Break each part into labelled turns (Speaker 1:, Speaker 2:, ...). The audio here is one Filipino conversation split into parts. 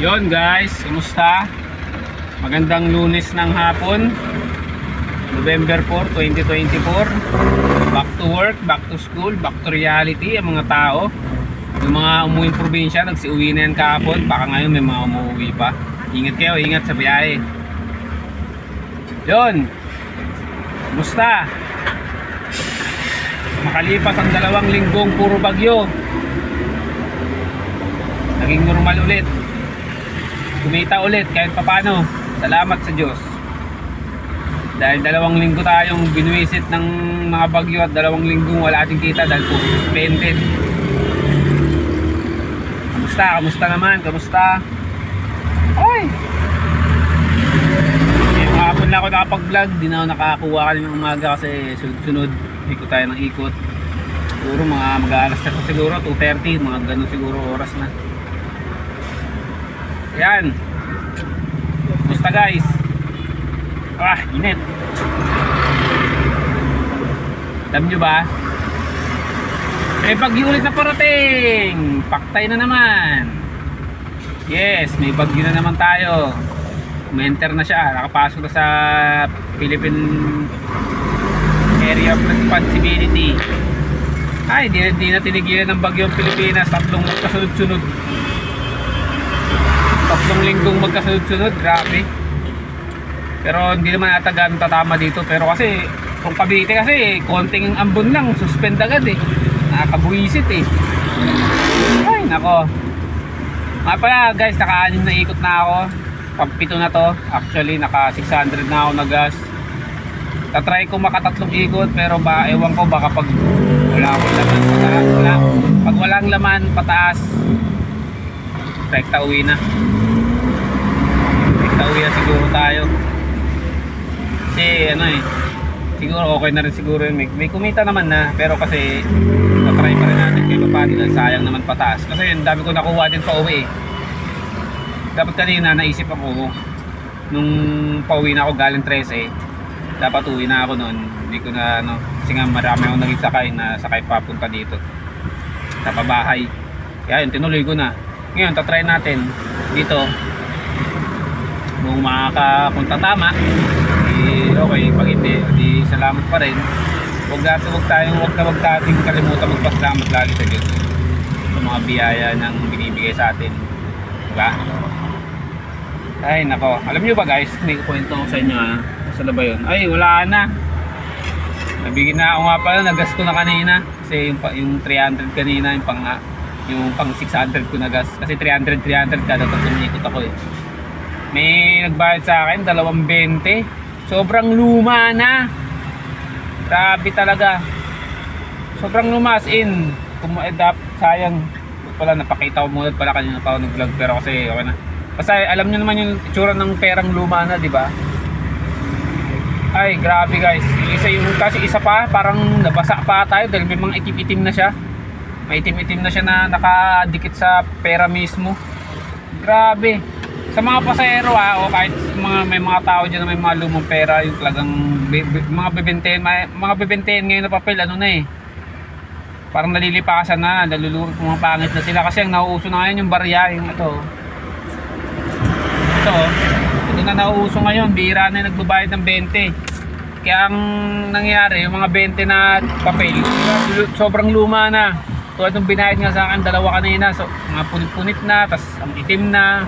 Speaker 1: Yon guys, kumusta? Magandang Lunes ng hapon, November 4, 2024. Back to work, back to school, back to reality ang mga tao. Yung mga umuwing probinsya, nagsiuwi na yan kahapon. Baka ngayon may mga umuwi pa. Ingat kayo, ingat sa biyahe. Yon, kumusta? Makalipas ang 2 linggong puro bagyo, naging normal ulit. Kumita ulit kahit papano. Salamat sa Diyos. Dahil 2 linggo tayong binuwisit ng mga bagyo at 2 linggong wala ating kita dahil po suspended. Kamusta? Kamusta naman? Kamusta? Ay! Kahapon na ako nakapag-vlog. Di na ako nakakuha kaninang umaga kasi sunod-sunod. Ikot tayo ng ikot. Siguro mga mag-aalas na siguro 2:30. Mga ganun siguro oras na. Yan. Kumusta guys? Init. Alam nyo ba? May bagyo ulit na parating. Paktay na naman. Yes, may bagyo na naman tayo. Umenter na siya. Nakapasok na sa Philippine Area of Responsibility. Ay, di na tinigilan ng bagyo ang Pilipinas. 3 magkasunod-sunod. 3 linggong magkasunod-sunod, grabe. Pero hindi naman ata ganun tatama dito. Pero kasi, kung Cavite kasi, konting ambon lang, suspend agad eh. Nakakabuisit eh. Ay, nako. Nga pala guys, naka-6 na ikot na ako. Pag-7 na to. Actually, naka 600 na ako na gas. Tatry ko maka 3 ikot, pero ewan ko baka pag wala akong laman, pag walang laman, pataas. Rekta uwi na. Uwi na siguro tayo kasi siguro okay na rin siguro yun. May kumita naman na, pero kasi natry pa rin natin kay papadi dahil sayang naman pataas kasi yung dami ko nakuha din pa uwi dapat kanina naisip ako nung pauwi na ako galing 13 dapat uwi na ako noon, hindi ko na kasi nga marami akong naging sakay papunta dito sa pabahay, kaya yun tinuloy ko na. Ngayon tatry natin dito kung makakapunta tama, okay. Pag hindi, di salamat pa rin. Huwag na nating kalimutan magpasalamat lagi sa Diyos sa mga biyaya ng binibigay sa atin, diba? Ay nako, alam nyo ba guys, may kukwento ko sa inyo saan na ba yun? Ay wala na, nabigyan na ako nga pala, nagas ko na kanina kasi yung 300 kanina, yung pang 600 ko na gas kasi 300 kada 3 ikot ako eh. May nagbayad sa akin 2.20. Sobrang luma na. Grabe talaga. Sobrang luma as in. Sayang. Pala napakita ko muna pala kanina pa ako nag-vlog, pero kasi okay na. Kasi alam niyo naman yung itsura ng perang luma na, di ba? Ay, grabe guys. Kasi isa pa parang nabasa pa tayo dahil may mga itim-itim na siya. May itim-itim na siya na nakadikit sa pera mismo. Grabe. Sa mga pasahero o kahit may mga tao dyan na may mga lumang pera, yung talagang mga bebenten ngayon na papel, parang nalilipasan na, nalulurot, mga pangit na sila kasi ang nauuso na ngayon yung barya, yung ito na nauuso ngayon, bihira na yung nagbabayad ng 20. Kaya ang nangyari, yung mga 20 na papel, sobrang luma na. Tulad ng binayad nga sa akin 2 kanina, so mga punit-punit na, tas ang itim na.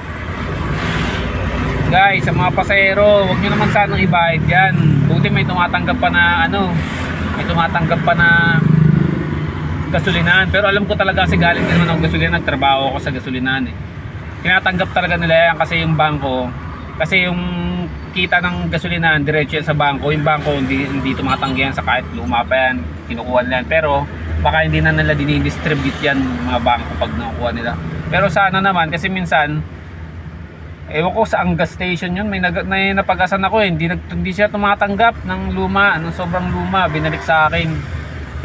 Speaker 1: Guys, sa mga pasahero, huwag nyo naman sanang ibayad yan. Buti may tumatanggap pa na gasolinahan. Pero alam ko talaga kasi galing din naman ako gasolinahan, nagtrabaho ako sa gasolinahan eh. Tinatanggap talaga nila yan kasi yung bangko, kasi yung kita ng gasolinahan diretso yan sa bangko. Yung bangko hindi tumatanggi yan sa kahit luma pa yan, kinukuha nila yan. Pero baka hindi na nila dinidistribute yan mga bangko pag nakukuha nila. Pero sana naman, kasi minsan ewan ko sa ang gas station yun, may napag-asan ako eh, hindi siya tumatanggap ng luma, ng sobrang luma, binalik sa akin.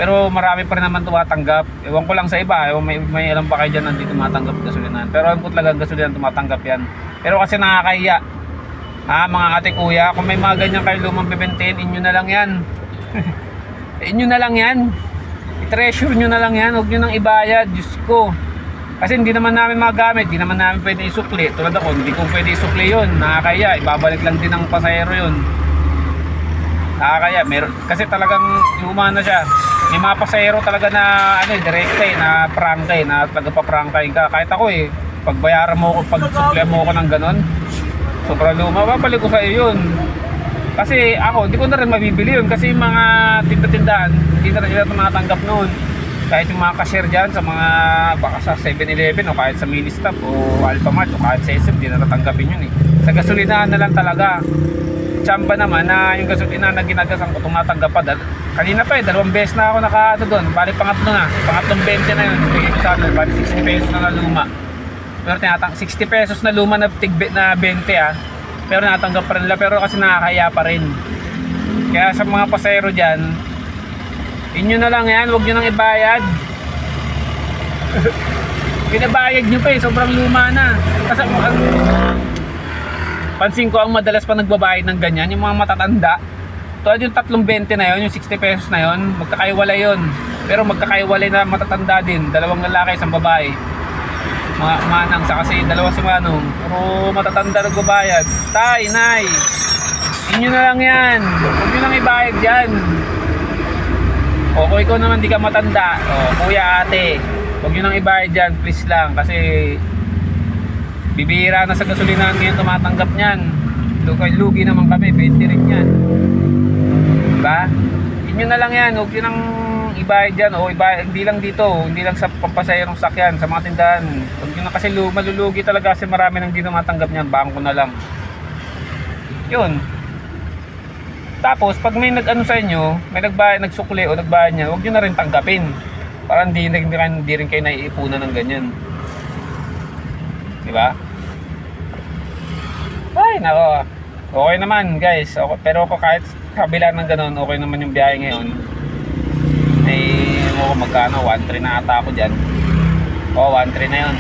Speaker 1: Pero marami pa rin naman tumatanggap. Ewan ko lang sa iba, may alam pa kayo dyan na hindi tumatanggap gasolinahan. Pero alam ko talaga gasolinahan tumatanggap yan. Pero kasi nakakahiya, mga ate kuya, kung may mga ganyan kayo lumang bibentahin, inyo na lang yan. Inyo na lang yan. I-treasure nyo na lang yan, huwag nyo nang ibayad, Diyos ko. Kasi hindi naman namin magamit, hindi naman namin pwede isukli. Tulad ako, hindi ko pwede isukli yun. Nakakaya, ibabalik lang din ng pasahero yun. Nakakaya, meron, kasi talagang luma na siya. May mga pasahero talaga na direkta na prangkay, na tagapaprangkay ka. Kahit ako pagbayaran mo ako, pag suklihan mo ako ng ganon, sobrang luma, babalik ko sa iyo yun. Kasi ako, hindi ko na rin mabibili yun. Kasi yung mga tinda-tindahan, hindi na rin sila tumatanggap noon. Kahit yung mga cashier dyan sa mga, baka sa 7-Eleven o kahit sa Ministop o Alphamart o kahit sa SM, hindi na natanggapin yun Sa gasolinahan na lang talaga. Tsamba naman na yung gasolina na ginagasan ko, tumatanggap pa. Kanina pa 2 beses na ako doon. Bali pangatlong 20 na yun. Bigay ko sa akin, bali 60 pesos na luma. Pero tinatang 60 pesos na luma na 20 Pero natanggap pa rin nila, pero kasi nakakaya pa rin. Kaya sa mga pasahero dyan, inyo na lang yan, huwag nyo nang ibayad. Pinabayad nyo pa sobrang luma na. Kasi pansin ko ang madalas pa nagbabayad ng ganyan, yung mga matatanda. Tulad yung 3.20 na yun, yung 60 pesos na yun, magkakaiwalay yun. Pero magkakaiwalay na matatanda din, 2 lalaki, 1 babae. Mga manang, sa kasi 2 si manong, puro matatanda nagbabayad. Tay, nay, inyo na lang yan, huwag nyo nang ibayad dyan. O kung ikaw naman di ka matanda, kuya, ate, huwag nyo nang ibayad dyan, please lang. Kasi bibihira na sa gasolinahan ngayon tumatanggap nyan. Lugi naman kami, 20 rin yan. Diba? Inyo na lang yan, huwag nyo nang ibayad dyan. O ibayad, hindi lang dito, hindi lang sa pampasayarong sakyan, sa mga tindahan. Huwag nyo na, kasi malulugi talaga kasi marami nang di tumatanggap nyan, bangko na lang. Yun. Tapos pag may nag-ano sa inyo, may nagbayad, nagsukli o nagbayad niya, huwag niyo na rin tanggapin. Para hindi rin kayo naiipunan ng ganyan. Di ba? Ay, nako. Okay naman, guys. Okay, pero ako kahit kabila ng ganun, okay naman yung biyahe ngayon. Magkano, 1.3 na ata ako diyan. 1.3 na 'yon.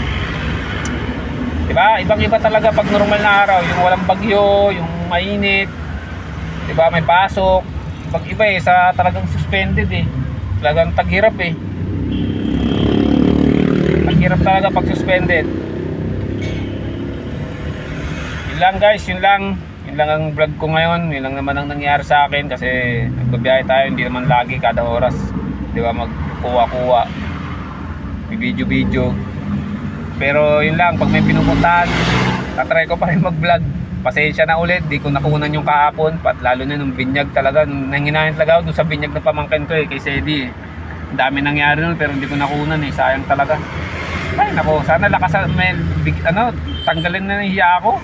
Speaker 1: Di ba? Ibang-iba talaga pag normal na araw, yung walang bagyo, yung mainit. Diba, may pasok. Pag-iba sa talagang suspended talagang taghirap taghirap talaga pag suspended. Yun lang guys, yun lang ang vlog ko ngayon. Yun lang naman ang nangyari sa akin kasi nagbabiyahe tayo, hindi naman lagi kada oras, diba, magkuha-kuha, may video. Pero yun lang, pag may pinupuntahan, tatry ko pa rin mag-vlog. Pasensya na ulit, di ko nakunan yung kahapon, lalo na nung binyag talaga, nanginahin talaga ako dun sa binyag na pamangkin ko kay Sedi. Ang dami nangyari nun pero hindi ko nakunan sayang talaga. Ay nako, sana lakasan, tanggalin na ng hiya ako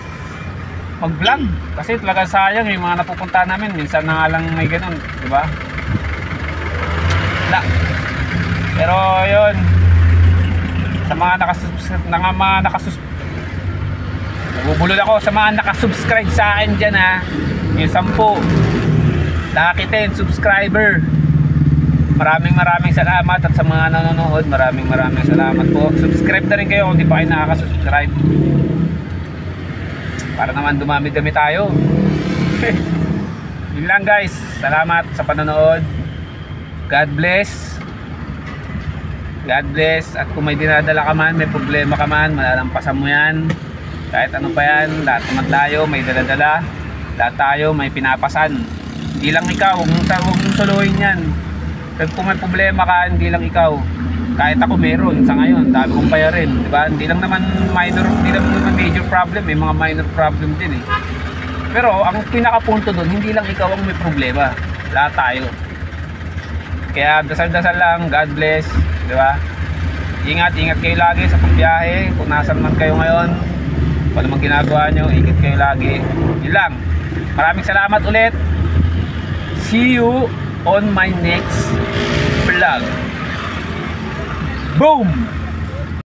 Speaker 1: mag-vlog, kasi talaga sayang yung mga napupunta namin, minsan na nga lang may ganun, di ba? Pero yun, sa mga nabubulol ako sa mga nakasubscribe sa akin dyan yung 10 lucky 10 subscriber, maraming salamat. At sa mga nanonood, maraming salamat po. Subscribe na rin kayo kung di pa kayo nakakasubscribe, para naman dumami-dami tayo. Yun lang guys, salamat sa panonood. God bless. At kung may dinadala ka man, may problema ka man, malalampasan mo yan. Kahit ano pa yan, lahat naman tayo may dala-dala, lahat tayo may pinapasan. Hindi lang ikaw, huwag mong suluhin yan. Kung may problema ka, hindi lang ikaw. Kahit ako meron sa ngayon, dami kong bayarin, diba? Hindi lang naman major problem, may mga minor problem din Pero ang pinakapunto doon, hindi lang ikaw ang may problema, lahat tayo. Kaya dasal-dasal lang, God bless, diba? Ingat kayo lagi sa pagbiyahe, kung nasan man kayo ngayon, kung ano man ginagawa nyo, ingat kayo lagi. Yun lang, maraming salamat ulit. See you on my next vlog. Boom!